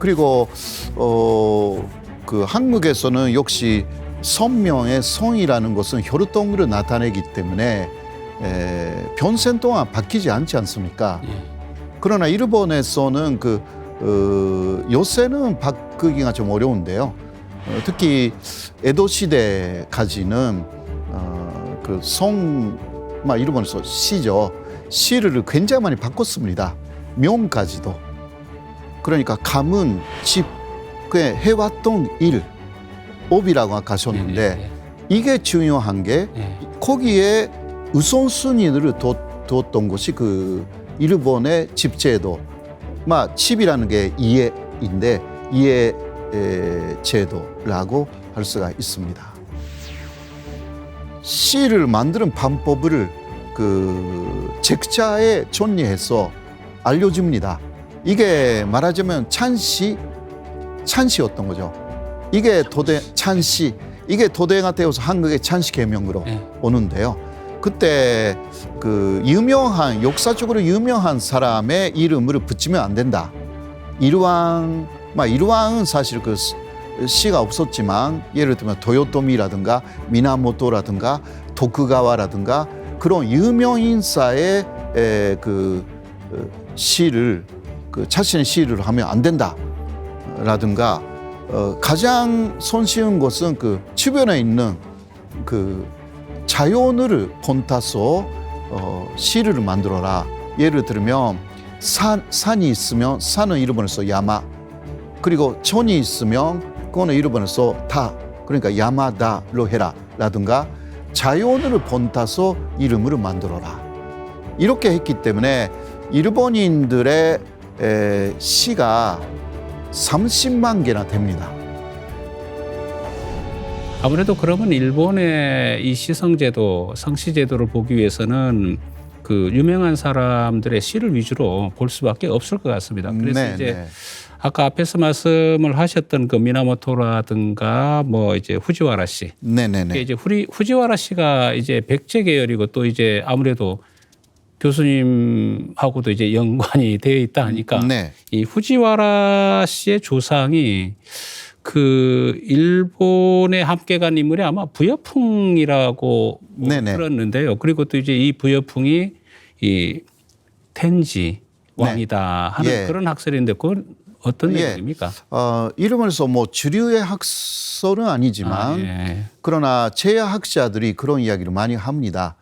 그리고 그 한국에서는 역시 성명의 성이라는 것은 혈통으로 나타내기 때문에 평생 동안 바뀌지 않지 않습니까? 그러나 일본에서는 요새는 바꾸기가 좀 어려운데요. 특히 에도 시대까지는 일본에서 시죠. 시를 굉장히 많이 바꿨습니다. 명까지도. 그러니까 가문, 집, 그에 해왔던 일, 업이라고 가셨는데 이게 중요한 게 거기에 우선순위를 뒀던 것이 그 일본의 집제도. 집이라는 게 이해인데 이해 제도라고 할 수가 있습니다. 시를 만드는 방법을 그 책자에 정리해서 알려줍니다. 이게 말하자면 찬시였던 거죠. 이게 찬시, 이게 도대가 되어서 한국의 찬시 계명으로 오는데요. 그때 그 역사적으로 유명한 사람의 이름을 붙이면 안 된다. 일왕은 사실 그 시가 없었지만 예를 들면 도요토미라든가 미나모토라든가 도쿠가와라든가 그런 유명 인사의 시를 자신의 시를 하면 안 된다라든가 가장 손쉬운 것은 그 주변에 있는 그 자연을 본따서 시를 만들어라. 예를 들면 산이 있으면 산은 일본에서 야마, 그리고 천이 있으면 그거는 일본에서 다, 그러니까 야마다로 해라라든가 자연을 본따서 이름을 만들어라. 이렇게 했기 때문에 일본인들의 시가 30만 개나 됩니다. 아무래도 그러면 일본의 이 시성제도, 성시제도를 보기 위해서는 그 유명한 사람들의 시를 위주로 볼 수밖에 없을 것 같습니다. 그래서 이제 아까 앞에서 말씀을 하셨던 그 미나모토라든가 이제 후지와라 씨. 네네네. 이제 후지와라 씨가 이제 백제 계열이고 또 이제 아무래도 교수님하고도 이제 연관이 되어 있다 하니까 이 후지와라 씨의 조상이 그 일본에 함께 간 인물이 아마 부여풍이라고 들었는데요. 그리고 또 이제 이 부여풍이 이 텐지 왕이다 하는 그런 학설인데 그건 어떤 내용입니까? 일본에서 주류의 학설은 아니지만 그러나 제야학자들이 그런 이야기를 많이 합니다.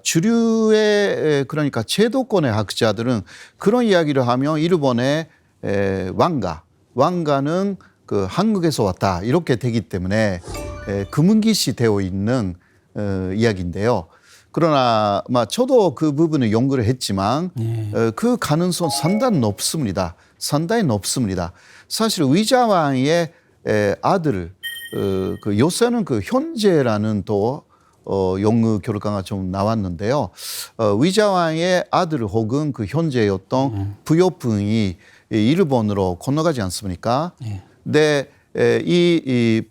주류의 그러니까 제도권의 학자들은 그런 이야기를 하면 일본의 왕가는 그 한국에서 왔다 이렇게 되기 때문에 금은기시 되어 있는 이야기인데요. 그러나 저도 그 부분을 연구를 했지만 그 가능성 상당히 높습니다. 상당히 높습니다. 사실 위자왕의 아들 그 요새는 그 현재라는 또 연구 결과가 좀 나왔는데요. 위자왕의 아들 혹은 그 현재였던 부여풍이 일본으로 건너가지 않습니까? 근데 이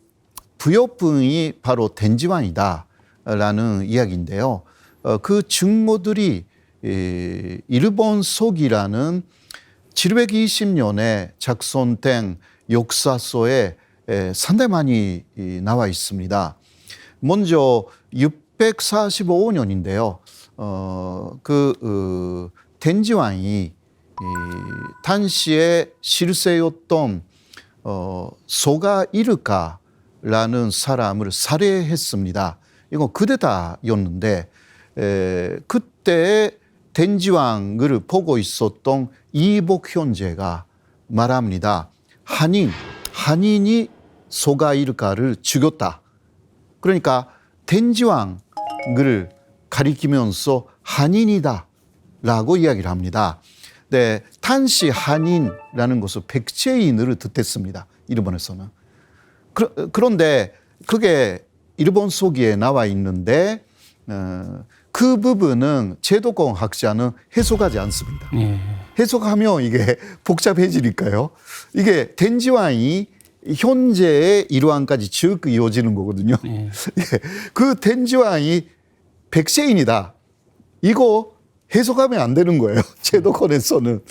부여풍이 바로 텐지왕이다라는 이야기인데요. 그 증거들이 일본 속이라는 720년에 작성된 역사서에 상당히 많이 나와 있습니다. 먼저 645년인데요. 텐지왕이 당시에 실세였던 소가 이르카라는 사람을 살해했습니다. 이건 쿠데타였는데 그때 텐지왕을 보고 있었던 이복 형제가 말합니다. 한인이 소가 이르카를 죽였다. 그러니까 텐지왕을 가리키면서 한인이다라고 이야기를 합니다. 네, 당시 한인이라는 것은 백제인을 뜻했습니다. 일본에서는. 그런데 그게 일본 속에 나와 있는데 그 부분은 제도권 학자는 해석하지 않습니다. 해석하면 이게 복잡해지니까요. 이게 텐지왕이 현재의 일왕까지 쭉 이어지는 거거든요. 그 텐지왕이 백제인이다. 이거 해석하면 안 되는 거예요. 제도권에서는.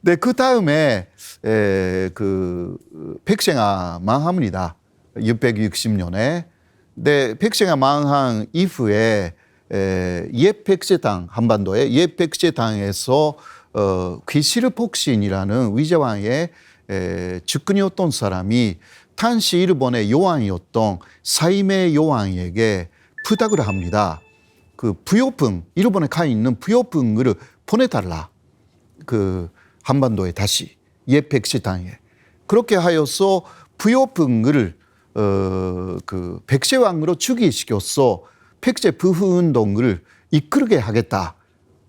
네, 그 다음에 그 백제가 망합니다. 660년에. 근데 백제가 망한 이후에 옛 백제당, 한반도의 옛 백제당에서 귀시르 폭신이라는 위자왕의 측근이었던 사람이 당시 일본의 요왕이었던 사이메 요왕에게 부탁을 합니다. 그 부요풍, 일본에 가 있는 부요풍을 보내달라. 그 한반도에 다시 옛 백제당에. 그렇게 하여서 부요풍을 그 백제왕으로 즉위시켜서 백제 부흥 운동을 이끌게 하겠다.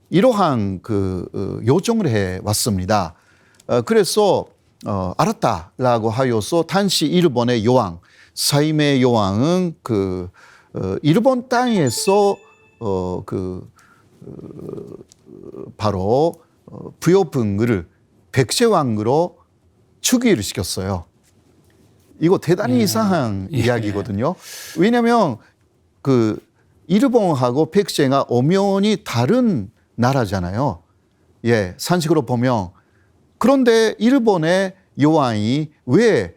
이러한 그 요청을 해 왔습니다. 그래서 알았다라고 하여서 당시 일본의 요왕 사이메 요왕은 그 일본 땅에서 바로 부요풍을 백제왕으로 즉위를 시켰어요. 이거 대단히 이상한 이야기거든요. 왜냐하면 그 일본하고 백제가 엄연히 다른 나라잖아요. 예, 산식으로 보면. 그런데 일본의 요왕이 왜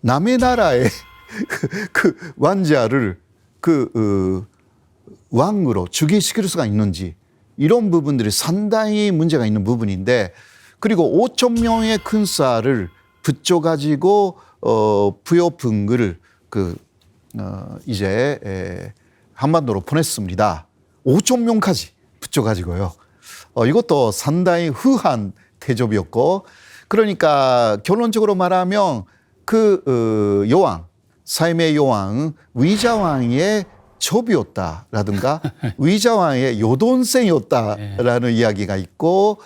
남의 나라의 그 왕자를 왕으로 즉위시킬 수가 있는지, 이런 부분들이 상당히 문제가 있는 부분인데, 그리고 5천 명의 군사를 붙여가지고 부요풍을 이제 한반도로 보냈습니다. 5천 명까지 붙여가지고요. 이것도 상당히 후한 대접이었고, 그러니까 결론적으로 말하면 그 요왕, 사이메 요왕은 위자왕의 첩이었다라든가 위자왕의 여동생이었다라는 이야기가 있고,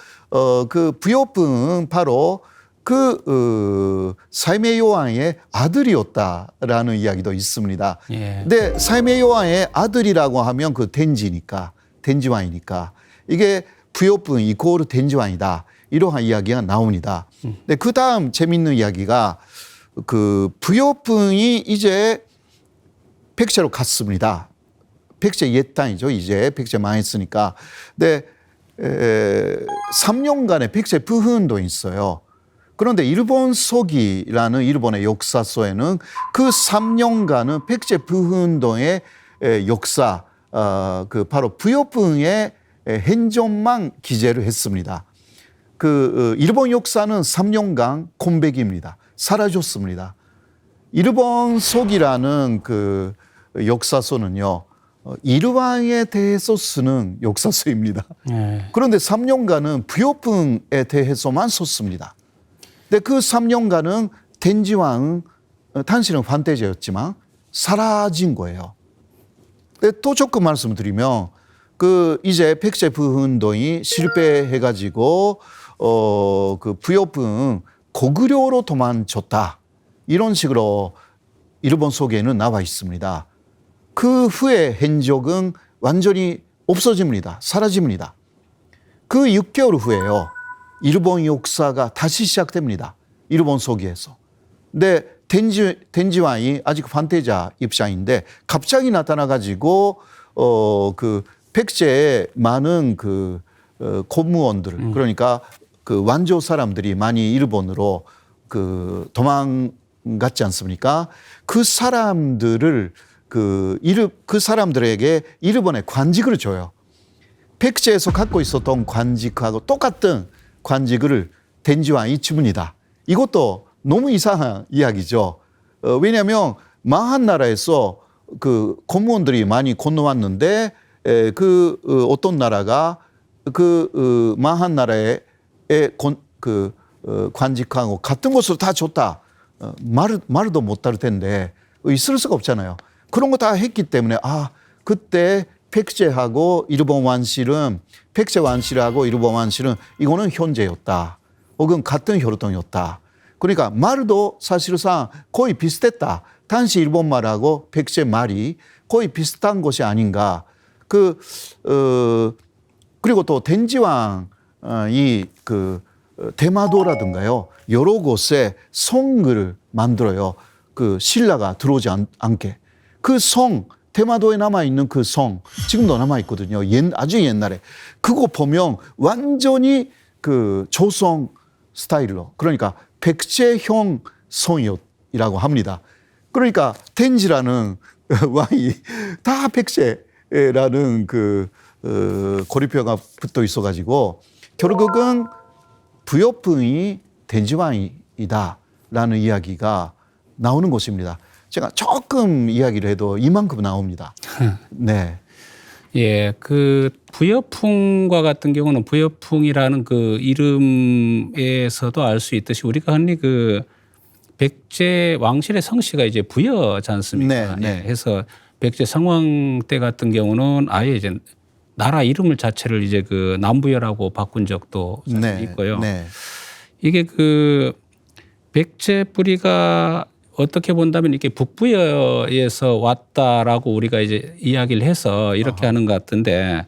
그 부요풍은 바로 그 사이메 요왕의 아들이었다라는 이야기도 있습니다. 근데 사이메 요왕의 아들이라고 하면 그 덴지니까, 덴지왕이니까 이게 부요풍 이코르 덴지왕이다, 이러한 이야기가 나옵니다. 근데 그 다음 재밌는 이야기가 그 부요풍이 이제 백제로 갔습니다. 백제 옛 땅이죠. 이제 백제 망했으니까. 근데 3년간의 백제 부흥운동이 있어요. 그런데 일본 서기라는 일본의 역사서에는 그 3년간은 백제 부흥운동의 역사, 그 바로 부요풍의 행적만 기재를 했습니다. 그 일본 역사는 3년간 공백입니다. 사라졌습니다. 일본 서기라는 그 역사서는요, 일왕에 대해서 쓰는 역사서입니다. 그런데 3년간은 부요풍에 대해서만 썼습니다. 근데 그 3년간은 덴지왕은 당시는 환대제였지만 사라진 거예요. 근데 또 조금 말씀드리면 그 이제 백제 부흥운동이 실패해가지고 그 부요풍 고구려로 도망쳤다, 이런 식으로 일본 속에는 나와 있습니다. 그 후에 행적은 완전히 없어집니다. 사라집니다. 그 6개월 후에요, 일본 역사가 다시 시작됩니다. 일본 서기에서. 근데 덴지왕이 아직 환대자 입장인데 갑자기 나타나가지고 그 백제의 많은 그 고무원들, 그러니까 그 완조 사람들이 많이 일본으로 그 도망갔지 않습니까? 그 사람들을 그 사람들에게 일본의 관직을 줘요. 백제에서 갖고 있었던 관직하고 똑같은 관직을 덴지왕이 줍니다. 이것도 너무 이상한 이야기죠. 왜냐하면 망한 나라에서 그 공무원들이 많이 건너왔는데 그 어떤 나라가 그 망한 나라의 관직하고 같은 것으로 다 줬다, 말도 못 할 텐데 있을 수가 없잖아요. 그런 거 다 했기 때문에 그때 백제하고 일본 왕실은, 백제 왕실하고 일본 왕실은 이거는 현재였다, 혹은 같은 혈통이었다. 그러니까 말도 사실상 거의 비슷했다. 당시 일본 말하고 백제 말이 거의 비슷한 것이 아닌가. 그리고 또 덴지왕이 그 대마도라든가요, 여러 곳에 성을 만들어요. 그 신라가 들어오지 않게. 그 성, 대마도에 남아있는 그 성, 지금도 남아있거든요. 아주 옛날에. 그거 보면 완전히 그 조성 스타일로, 그러니까 백제형 성이라고 합니다. 그러니까 텐지라는 왕이 다 백제라는 고리표가 붙어 있어가지고 결국은 부여풍이 텐지왕이다라는 이야기가 나오는 것입니다. 제가 조금 이야기를 해도 이만큼 나옵니다. 네. 예, 그 부여풍과 같은 경우는 부여풍이라는 그 이름에서도 알 수 있듯이 우리가 흔히 그 백제 왕실의 성씨가 이제 부여지 않습니까? 네, 네. 예, 해서 백제 성왕 때 같은 경우는 아예 이제 나라 이름을 자체를 이제 그 남부여라고 바꾼 적도 사실 있고요. 네. 이게 그 백제 뿌리가 어떻게 본다면 이렇게 북부여에서 왔다라고 우리가 이제 이야기를 해서 이렇게 하는 것 같은데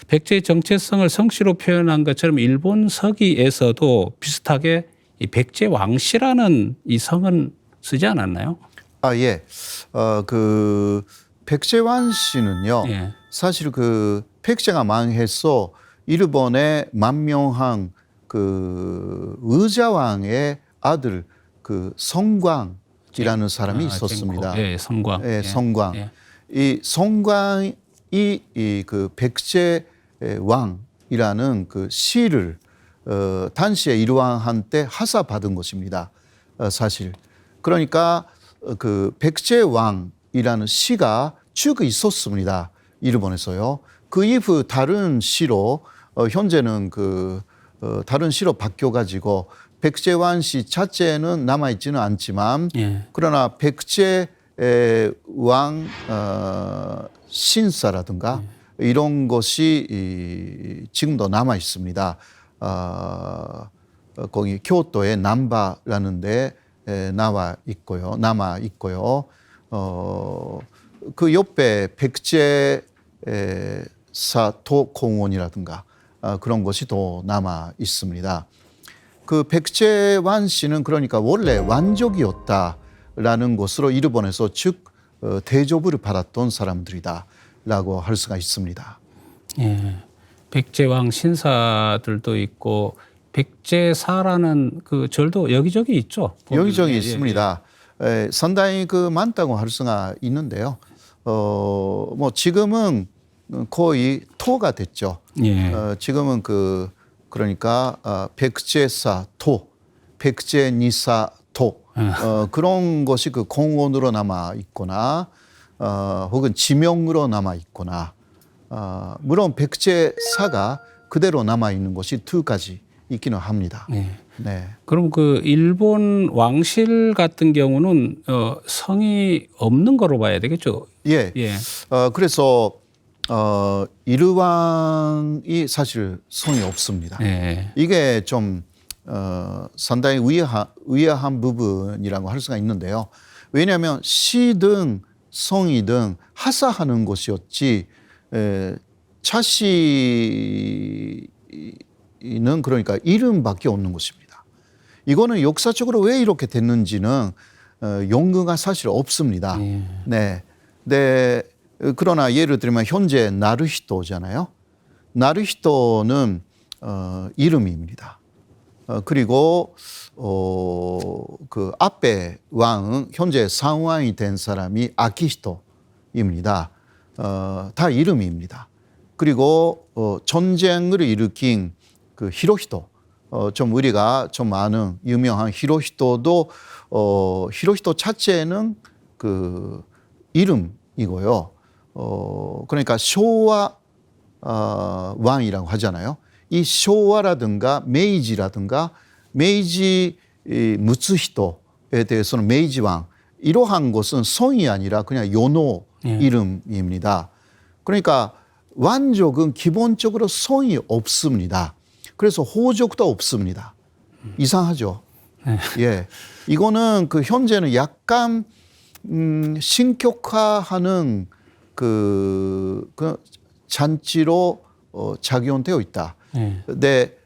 백제의 정체성을 성씨로 표현한 것처럼 일본 서기에서도 비슷하게 이 백제 왕씨라는 이 성은 쓰지 않았나요? 아, 예. 그 백제왕 씨는요. 예. 사실 그 백제가 망해서 일본의 만명한 그 의자왕의 아들 그 성광이라는 사람이 있었습니다. 예, 성광. 예, 성광. 예. 이 성광이 이 그 백제 왕이라는 그 시를 단시에 일왕한테 하사받은 것입니다. 사실. 그러니까 그 백제 왕이라는 시가 쭉 있었습니다. 일본에서요. 그 이후 다른 시로 현재는 다른 시로 바뀌어가지고 백제왕 시 자체는 남아있지는 않지만 그러나 백제 왕 신사라든가 이런 것이 지금도 남아 있습니다. 거기 교토의 남바라는 데 남아 있고요. 그 옆에 백제 사도 공원이라든가 그런 것이 또 남아 있습니다. 그 백제왕 씨는 그러니까 원래 왕족이었다라는 것으로 일본에서 즉 대접을 받았던 사람들이다라고 할 수가 있습니다. 예. 백제왕 신사들도 있고 백제사라는 그 절도 여기저기 있죠. 여기저기 있습니다. 상당히 많다고 할 수가 있는데요. 뭐 지금은 거의 토가 됐죠. 지금은 그러니까 백제사 토, 백제니사 토 그런 것이 그 공원으로 남아 있거나 혹은 지명으로 남아 있거나 물론 백제사가 그대로 남아 있는 것이 두 가지 있기는 합니다. 네. 그럼 그 일본 왕실 같은 경우는 성이 없는 거로 봐야 되겠죠? 예. 그래서 일왕이 사실 성이 없습니다. 이게 좀 상당히 의아한 부분이라고 할 수가 있는데요. 왜냐하면 시든 성이든 하사하는 것이었지 차씨는 그러니까 이름밖에 없는 것입니다. 이거는 역사적으로 왜 이렇게 됐는지는 연구가 사실 없습니다. 네. 그러나 예를 들면 현재 나루히토잖아요. 나루히토는 이름입니다. 그리고 그 앞에 왕은 현재 상왕이 된 사람이 아키히토입니다. 다 이름입니다. 그리고 전쟁을 일으킨 그 히로히토, 좀 우리가 좀 아는 유명한 히로히토도 히로히토 자체는 그 이름이고요. 그러니까 쇼와 왕이라고 하잖아요. 이 쇼와라든가 메이지라든가 메이지 무츠히토에 대해서는 메이지 왕 이러한 것은 성이 아니라 그냥 요노 이름입니다. 그러니까 왕족은 기본적으로 성이 없습니다. 그래서 호족도 없습니다. 이상하죠. 예, 이거는 그 현재는 약간 신격화하는 그 잔치로 작용되어 있다. 근데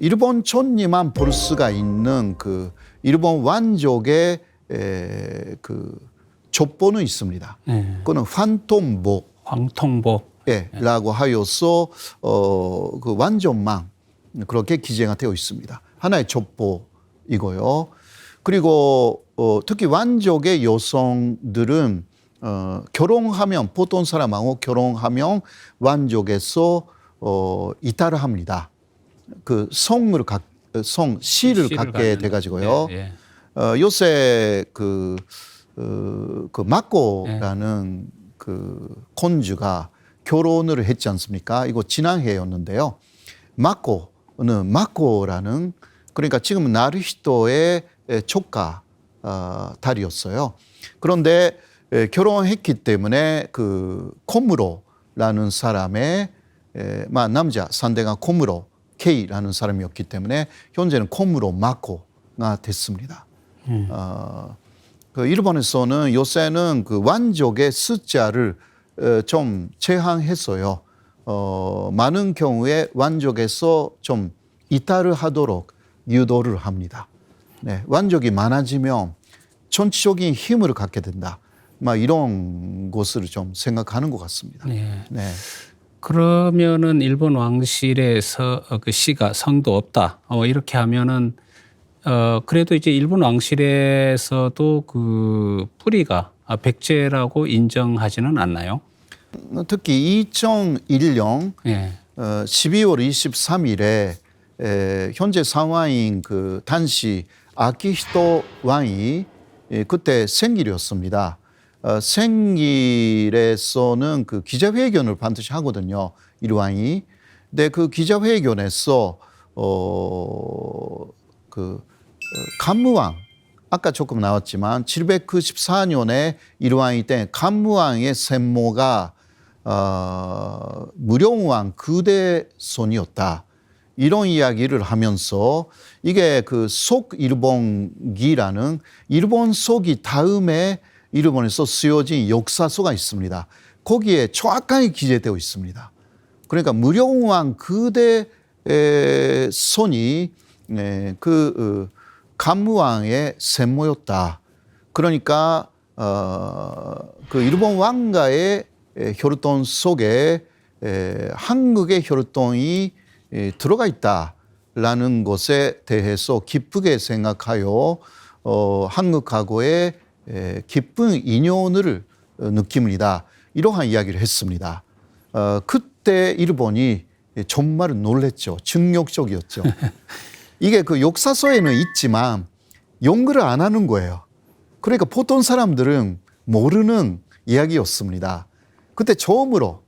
일본 촌리만 볼 수가 있는 그 일본 왕족의 그 족보는 있습니다. 그거는 황통보. 라고 하여서 그 왕족만 그렇게 기재가 되어 있습니다. 하나의 족보 이거요. 그리고 특히 완족의 여성들은 결혼하면 보통 사람하고 결혼하면 완족에서 이탈을 합니다. 그 씨를 갖게 돼가지고요. 예, 예. 요새 그 마코라는 그 콘주가 결혼을 했지 않습니까? 이거 지난해였는데요. 마코라는 그러니까 지금 나루히토의 조카 딸이었어요. 그런데 결혼했기 때문에 그 코무로라는 사람의 남자 상대가 코무로 K라는 사람이었기 때문에 현재는 코무로 마코가 됐습니다. 그 일본에서는 요새는 그 완족의 숫자를 좀 제한했어요. 많은 경우에 완족에서 좀 이탈을 하도록 유도를 합니다. 네, 완족이 많아지면 전체적인 힘을 갖게 된다. 막 이런 것을 좀 생각하는 것 같습니다. 네. 네. 그러면은 일본 왕실에서 그 씨가 성도 없다. 이렇게 하면은 그래도 이제 일본 왕실에서도 그 뿌리가 백제라고 인정하지는 않나요? 특히 2001년 네. 12월 23일에 현재 상황인 그 단시 아키히토 왕이 그때 생일이었습니다. 생일에서는 그 기자회견을 반드시 하거든요. 이 왕이. 근데 그 기자회견에서 간무왕 아까 조금 나왔지만 794년에 일왕이 때 간무왕의 생모가 무령왕 그대손이었다. 이런 이야기를 하면서 이게 그 속일본기라는 일본 속이 다음에 일본에서 쓰여진 역사서가 있습니다. 거기에 정확하게 기재되어 있습니다. 그러니까 무령왕 그대손이 그 간무왕의 생모였다. 그러니까 그 일본 왕가의 혈통 속에 한국의 혈통이 들어가 있다라는 것에 대해서 기쁘게 생각하여 한국하고의 기쁜 인연을 느낍니다. 이러한 이야기를 했습니다. 그때 일본이 정말 놀랬죠. 충격적이었죠. 이게 그 역사서에는 있지만 연구를 안 하는 거예요. 그러니까 보통 사람들은 모르는 이야기였습니다. 그때 처음으로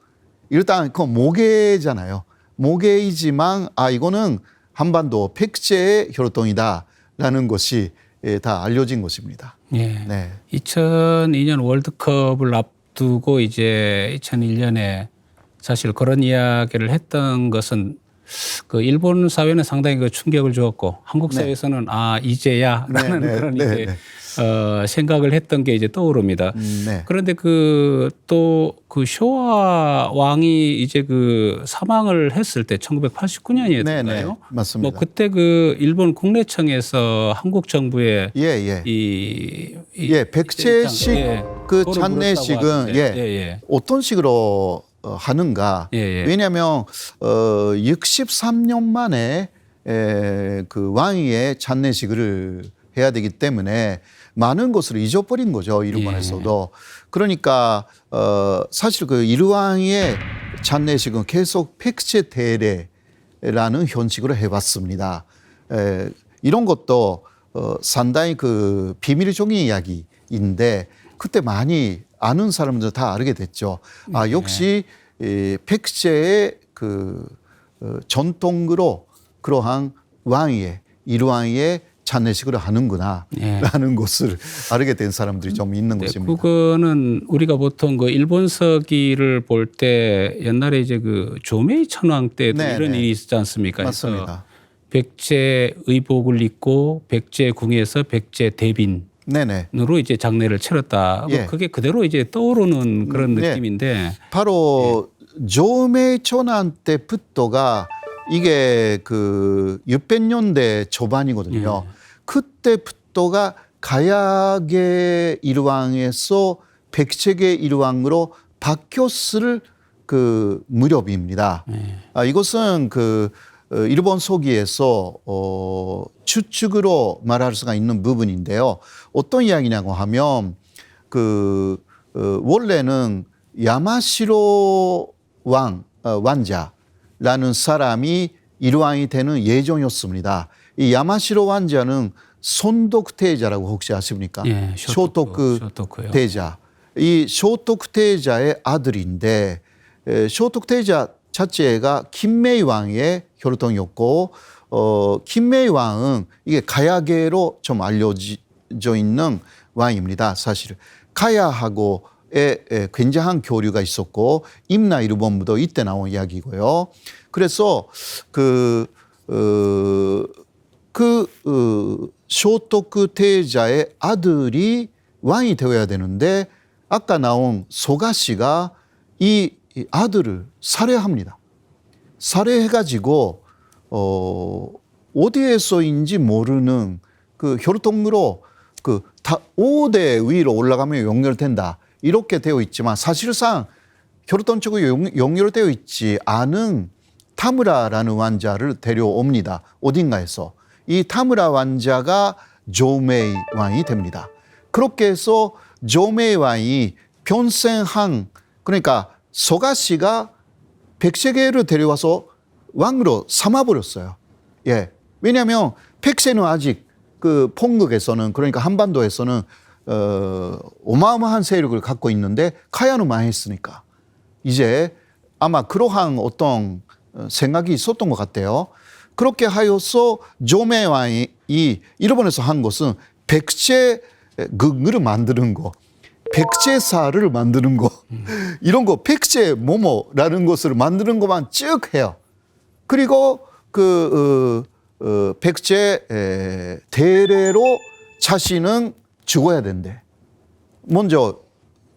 일단 그 모계잖아요. 모계이지만 이거는 한반도 백제의 혈통이다라는 것이 다 알려진 것입니다. 예. 네. 2002년 월드컵을 앞두고 이제 2001년에 사실 그런 이야기를 했던 것은 그 일본 사회는 상당히 그 충격을 주었고 한국 사회에서는 이제야라는 그런 이제 생각을 했던 게 이제 떠오릅니다. 그런데 또 그 쇼와 왕이 이제 그 사망을 했을 때 1989년이었나요? 맞습니다. 뭐 그때 그 일본 국내청에서 한국 정부에 백제식 그 장례식은 어떤 식으로 하는가? 왜냐하면 63년 만에 그 왕위의 장례식을 해야 되기 때문에 많은 것을 잊어버린 거죠. 일본에서도. 그러니까 사실 그 일왕의 장례식은 계속 백제 대례라는 형식으로 해왔습니다. 이런 것도 상당히 그 비밀적인 이야기인데 그때 많이 아는 사람들 다 알게 됐죠. 역시 백제의 그 전통으로 그러한 왕위의 일왕의 장례식을 하는구나 라는 것을 알게 된 사람들이 좀 있는 것입니다. 그거는 우리가 보통 그 일본서기를 볼 때 옛날에 이제 그 조메이 천왕 때도 이런 일이 있었지 않습니까? 맞습니다. 백제 의복을 입고 백제 궁에서 백제 대빈으로 이제 장례를 치렀다. 그게 그대로 이제 떠오르는 그런 느낌인데 바로 조메이 천왕 때부터가 이게 그 600년대 초반이거든요. 그때부터가 가야계 일왕에서 백제계 일왕으로 바뀌었을 그 무렵입니다. 이것은 그 일본 소기에서 추측으로 말할 수가 있는 부분인데요. 어떤 이야기냐고 하면 원래는 야마시로 왕자라는 사람이 일왕이 되는 예정이었습니다. 이 야마시로 왕자는 손독 태자라고 혹시 아십니까? 예, 쇼토쿠 태자. 이 쇼토쿠 태자의 아들인데 쇼토쿠 태자 자체가 김메이 왕의 혈통이었고 김메이 왕은 이게 가야계로 좀 알려져 있는 왕입니다. 사실 가야하고의 굉장한 교류가 있었고 임나 일본부도 이때 나온 이야기고요. 그래서 쇼토쿠 태자의 아들이 왕이 되어야 되는데 아까 나온 소가씨가 이 아들을 살해합니다. 살해해가지고 어디에서인지 모르는 그 혈통으로 5대 위로 올라가면 연결된다 이렇게 되어 있지만 사실상 혈통적으로 연결되어 있지 않은 타무라라는 왕자를 데려옵니다. 어딘가에서. 이 타무라 왕자가 조메이 왕이 됩니다. 그렇게 해서 조메이 왕이 변생한 그러니까 소가씨가 백세계를 데려와서 왕으로 삼아버렸어요. 예. 왜냐하면 백세는 아직 그 폭극에서는 그러니까 한반도에서는 어마어마한 세력을 갖고 있는데 카야는 망했으니까 이제 아마 그러한 어떤 생각이 있었던 것 같아요. 그렇게 하여서 조메이 왕이 일본에서 한 것은 백제극을 만드는 거. 백제사를 만드는 거 이런 거 백제 뭐뭐라는 것을 만드는 것만 쭉 해요. 그리고 백제 대례로 자신은 죽어야 된대. 먼저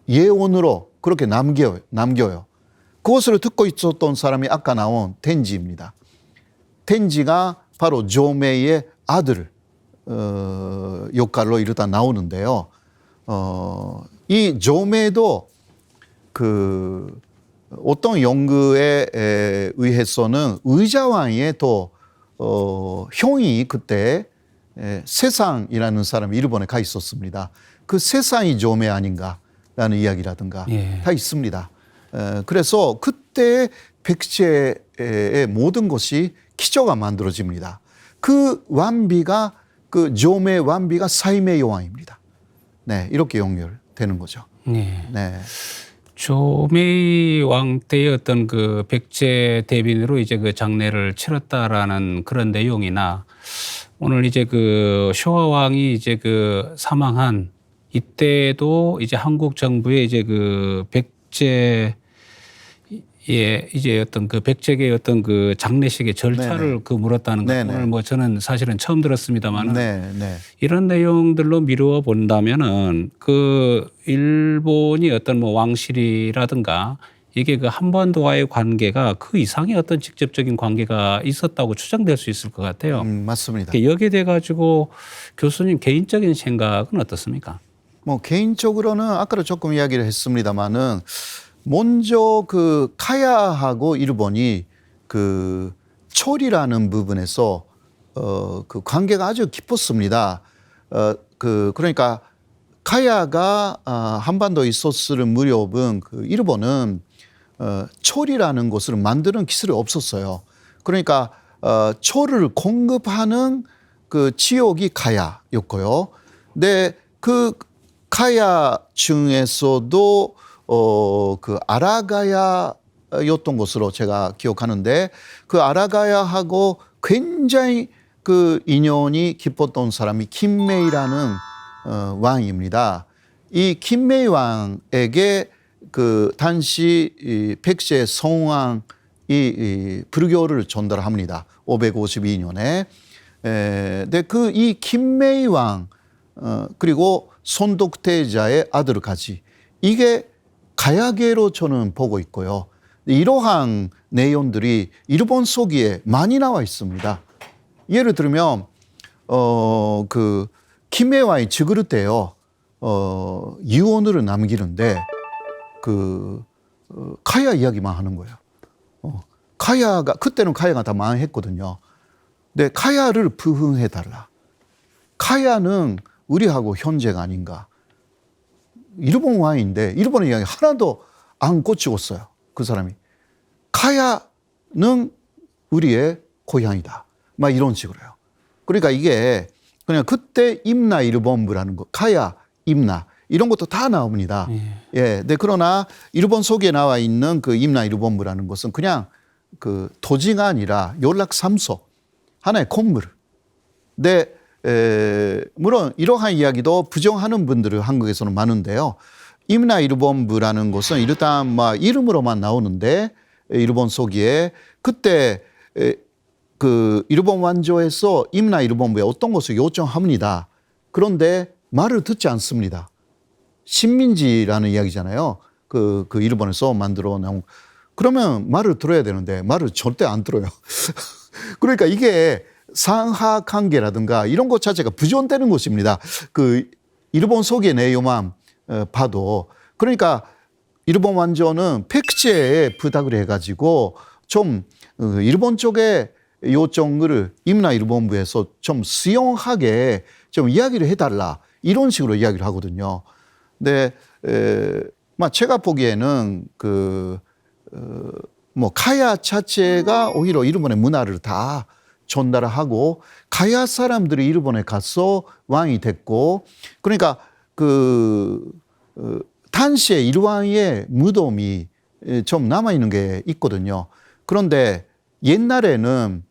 예언으로 그렇게 남겨요. 그것을 듣고 있었던 사람이 아까 나온 텐지입니다. 텐지가 바로 조메이의 아들 역할로 일단 나오는데요. 이 조메도 어떤 연구에 의해서는 의자왕의 또 형이 그때 세상이라는 사람이 일본에 가 있었습니다. 그 세상이 조메 아닌가라는 이야기라든가 다 있습니다. 그래서 그때 백제의 모든 것이 기조가 만들어집니다. 그 왕비가 조메 왕비가 사이메이 여왕입니다. 네, 이렇게 연결되는 거죠. 네. 네. 조메이 왕 때의 어떤 그 백제 대빈으로 이제 그 장례를 치렀다라는 그런 내용이나 오늘 이제 그 쇼와 왕이 이제 그 사망한 이때도 이제 한국 정부의 이제 그 백제 이제 어떤 그 백제계의 어떤 그 장례식의 절차를 물었다는 거 오늘 뭐 저는 사실은 처음 들었습니다만은 이런 내용들로 미루어 본다면은 그 일본이 어떤 뭐 왕실이라든가 이게 그 한반도와의 관계가 그 이상의 어떤 직접적인 관계가 있었다고 추정될 수 있을 것 같아요. 맞습니다. 여기에 대해 가지고 교수님 개인적인 생각은 어떻습니까? 뭐 개인적으로는 아까도 조금 이야기를 했습니다만은 먼저 그 카야하고 일본이 그 초리라는 부분에서 그 관계가 아주 깊었습니다. 그러니까 카야가 한반도에 있었을 무렵은 그 일본은 초리라는 것을 만드는 기술이 없었어요. 그러니까 초를 공급하는 그 지역이 카야였고요. 근데 그 카야 중에서도 그 아라가야였던 것으로 제가 기억하는데 그 아라가야하고 굉장히 그 인연이 깊었던 사람이 김메이라는 왕입니다. 이 김메이 왕에게 그 당시 이 백제 성왕이 불교를 전달합니다. 552년에. 근데 그 이 김메이 왕 그리고 손독태자의 아들까지 이게 가야계로 저는 보고 있고요. 이러한 내용들이 일본 소기에 많이 나와 있습니다. 예를 들면 그 김메이와의 죽을 때요 유언을 남기는데 그 카야 이야기만 하는 거예요. 가야가 그때는 가야가 다 망했거든요. 근데 가야를 부흥해달라. 가야는 우리하고 현재가 아닌가. 일본 왕인데 일본의 이야기 하나도 안 고치고었어요. 그 사람이. 가야는 우리의 고향이다. 막 이런 식으로요. 그러니까 이게 그냥 그때 임나 일본부라는 거, 가야, 임나 이런 것도 다 나옵니다. 예. 네, 그러나 일본 속에 나와 있는 그 임나 일본부라는 것은 그냥 그 토지가 아니라 연락삼소, 하나의 건물. 근데 물론 이러한 이야기도 부정하는 분들은 한국에서는 많은데요. 임나 일본부라는 것은 일단 막 이름으로만 나오는데 일본 속에 그때 그 일본 완조에서 임나 일본부에 어떤 것을 요청합니다. 그런데 말을 듣지 않습니다. 식민지라는 이야기잖아요. 그 일본에서 만들어 나온. 그러면 말을 들어야 되는데 말을 절대 안 들어요. 그러니까 이게 상하 관계라든가 이런 것 자체가 부존되는 것입니다. 그 일본 속의 내용만 봐도. 그러니까 일본 완조는 팩트에 부탁을 해가지고 좀 일본 쪽에 요청을 임나 일본부에서 좀 수용하게 좀 이야기를 해달라 이런 식으로 이야기를 하거든요. 근데 제가 보기에는 뭐 가야 자체가 오히려 일본의 문화를 다 전달하고 가야 사람들이 일본에 가서 왕이 됐고 그러니까 단시에 일왕의 무덤이 좀 남아 있는 게 있거든요. 그런데 옛날에는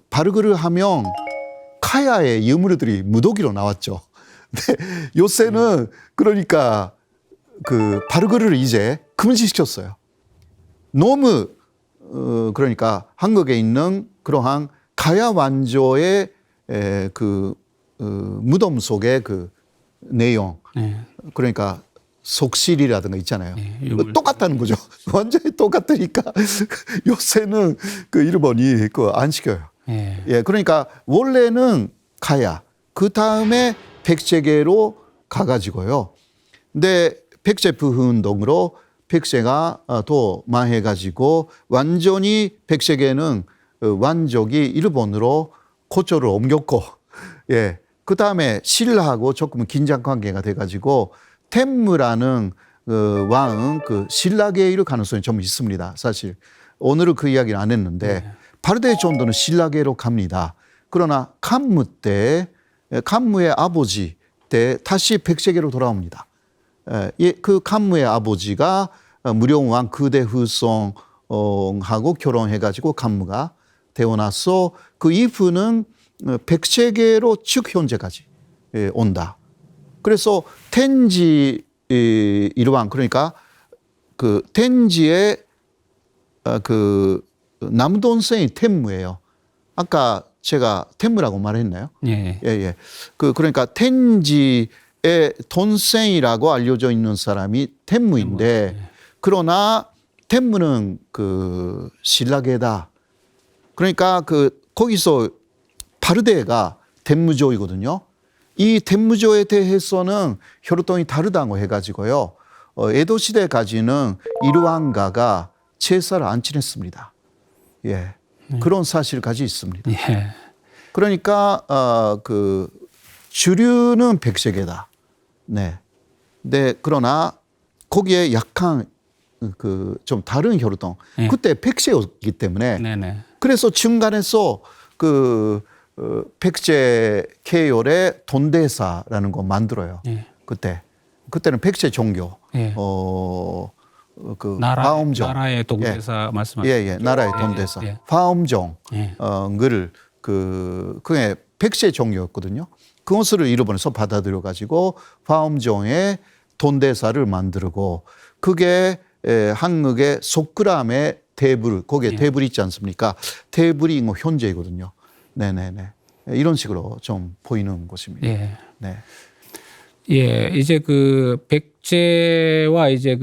발굴을 하면 가야의 유물들이 무더기로 나왔죠. 근데 요새는 그러니까 발굴을 이제 금지시켰어요. 너무 그러니까 한국에 있는 그러한 가야 완조의 무덤 속의 그 내용 그러니까 속실이라든가 있잖아요. 똑같다는 거죠. 완전히 똑같으니까 요새는 일본이 안 시켜요. 예, 그러니까 원래는 가야 그 다음에 백제계로 가가지고요. 근데 백제 부흥운동으로 백제가 또 망해가지고 완전히 백제계는 완족이 일본으로 고초를 옮겼고, 예, 그 다음에 신라하고 조금 긴장 관계가 돼가지고 텐무라는 왕은 신라계로 가능성이 좀 있습니다. 사실 오늘은 그 이야기를 안 했는데 바르데 존도는 신라계로 갑니다. 그러나 칸무의 아버지 때 다시 백제계로 돌아옵니다. 그 칸무의 아버지가 무령왕 그대후송하고 결혼해가지고 칸무가 태어나서 그 이후는 백제계로 쭉 현재까지 온다. 그래서 텐지 일왕 그러니까 텐지의 남동생이 텐무예요. 아까 제가 텐무라고 말했나요? 예. 예. 그러니까 텐지의 동생이라고 알려져 있는 사람이 텐무인데 그러나 텐무는 신라계다. 그러니까 거기서 바르데가 텐무조이거든요. 이 텐무조에 대해서는 혈통이 다르다고 해가지고요. 에도 시대까지는 일왕가가 제사를 안 지냈습니다. 예, 그런 사실까지 있습니다. 예. 그러니까 주류는 백제계다. 네. 네, 그러나 거기에 약한 좀 다른 혈통. 그때 백제였기 때문에. 네네. 그래서 중간에서 백제 계열의 돈대사라는 거 만들어요. 그때는 백제 종교. 화엄종. 나라의 동대사 말씀하시죠? 예, 나라의 돈대사. 화엄종. 그게 백제 종교였거든요. 그것을 일본에서 받아들여 가지고 화엄종의 돈대사를 만들고 그게 한국의 속그람의 대불, 거기에 대불이 있지 않습니까? 대불이 뭐 현재이거든요. 네네네. 이런 식으로 좀 보이는 것입니다. 예. 네. 예, 이제 백제와 이제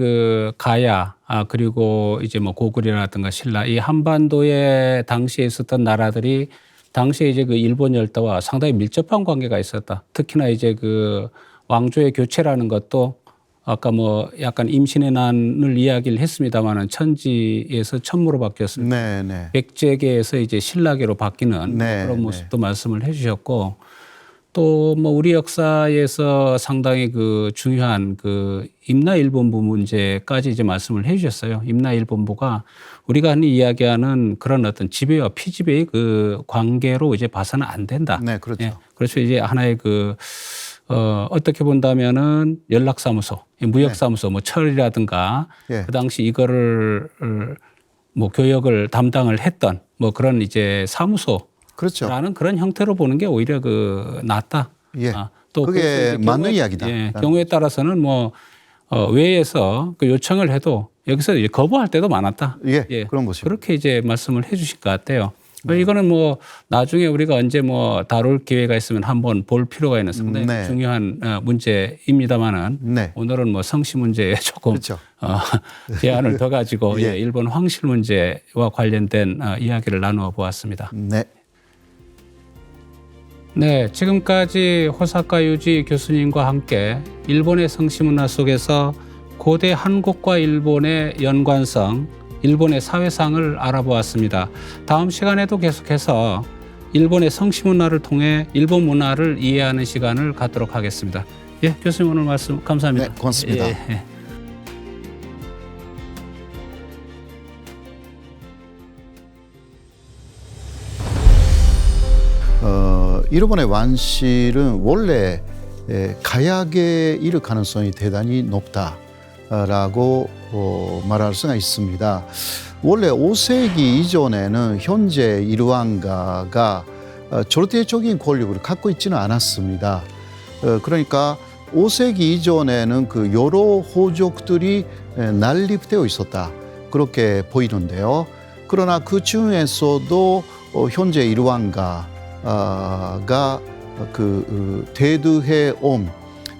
가야, 그리고 이제 뭐 고구려라든가 신라, 이 한반도에 당시에 있었던 나라들이 당시에 이제 일본 열도와 상당히 밀접한 관계가 있었다. 특히나 이제 왕조의 교체라는 것도 아까 뭐 약간 임신의 난을 이야기를 했습니다마는 천지에서 천무로 바뀌었을 때 백제계에서 이제 신라계로 바뀌는 그런 모습도 말씀을 해주셨고 또 뭐 우리 역사에서 상당히 그 중요한 그 임나일본부 문제까지 이제 말씀을 해주셨어요. 임나일본부가 우리가 흔히 이야기하는 그런 어떤 지배와 피지배의 그 관계로 이제 봐서는 안 된다. 네, 그렇죠. 예, 그래서 이제 하나의 그 어떻게 본다면은 연락사무소, 무역사무소, 뭐 철이라든가 그 당시 이거를 뭐 교역을 담당을 했던 뭐 그런 이제 사무소. 그렇죠. 라는 그런 형태로 보는 게 오히려 그 낫다. 또 그게 맞는 이야기다. 경우에 따라서는 뭐 외에서 그 요청을 해도 여기서 이제 거부할 때도 많았다. 그런 것이죠. 그렇게 이제 말씀을 해주실 것 같아요. 이거는 뭐 나중에 우리가 언제 뭐 다룰 기회가 있으면 한번 볼 필요가 있는 상당히 중요한 문제입니다만은 오늘은 뭐 성씨 문제에 조금 제안을 더 가지고 일본 황실 문제와 관련된 이야기를 나누어 보았습니다. 네, 지금까지 호사카 유지 교수님과 함께 일본의 성씨 문화 속에서 고대 한국과 일본의 연관성, 일본의 사회상을 알아보았습니다. 다음 시간에도 계속해서 일본의 성씨 문화를 통해 일본 문화를 이해하는 시간을 갖도록 하겠습니다. 예, 교수님 오늘 말씀 감사합니다. 네, 고맙습니다. 일본의 왕실은 원래 가약에 이를 가능성이 대단히 높다라고 말할 수가 있습니다. 원래 5세기 이전에는 현재 일왕가가 절대적인 권력을 갖고 있지는 않았습니다. 그러니까 5세기 이전에는 그 여러 호족들이 난립되어 있었다. 그렇게 보이는데요. 그러나 그 중에서도 현재 일왕가가 그 대두해 온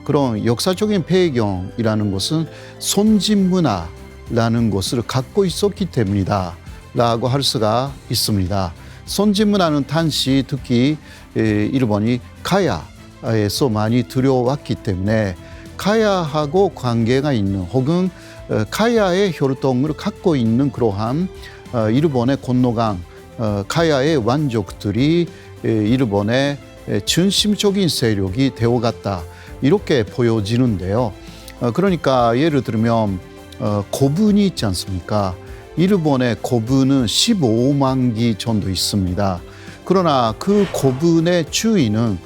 그런 역사적인 배경이라는 것은 선진문화라는 것을 갖고 있었기 때문이다 라고 할 수가 있습니다. 선진문화는 당시 특히 일본이 가야에서 많이 들여왔기 때문에 가야하고 관계가 있는 혹은 가야의 혈통을 갖고 있는 그러한 일본의 건너간 가야의 왕족들이 일본의 중심적인 세력이 되어갔다 이렇게 보여지는데요. 그러니까 예를 들면 고분이 있지 않습니까? 일본의 고분은 15만 기 정도 있습니다. 그러나 그 고분의 주인은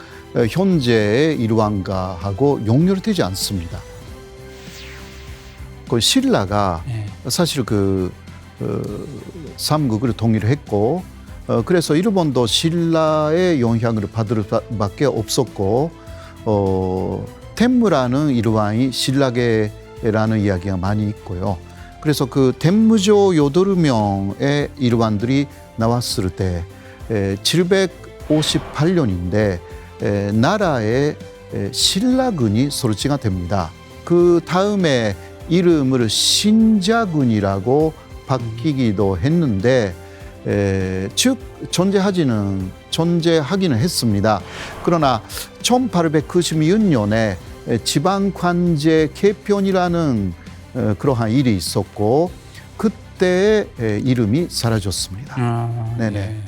현재의 일왕가하고 연결되지 않습니다. 그 신라가 사실 그 삼국을 통일을 했고 그래서 일본도 신라의 영향을 받을 밖에 없었고 텐무라는 일왕이 신라계라는 이야기가 많이 있고요. 그래서 그 텐무조 8명의 일왕들이 나왔을 때 758년인데 나라의 신라군이 설치가 됩니다. 그 다음에 이름을 신자군이라고 바뀌기도 했는데 즉 존재하기는 했습니다. 그러나 1896년에 지방관제 개편이라는 그러한 일이 있었고 그때 이름이 사라졌습니다. 네네.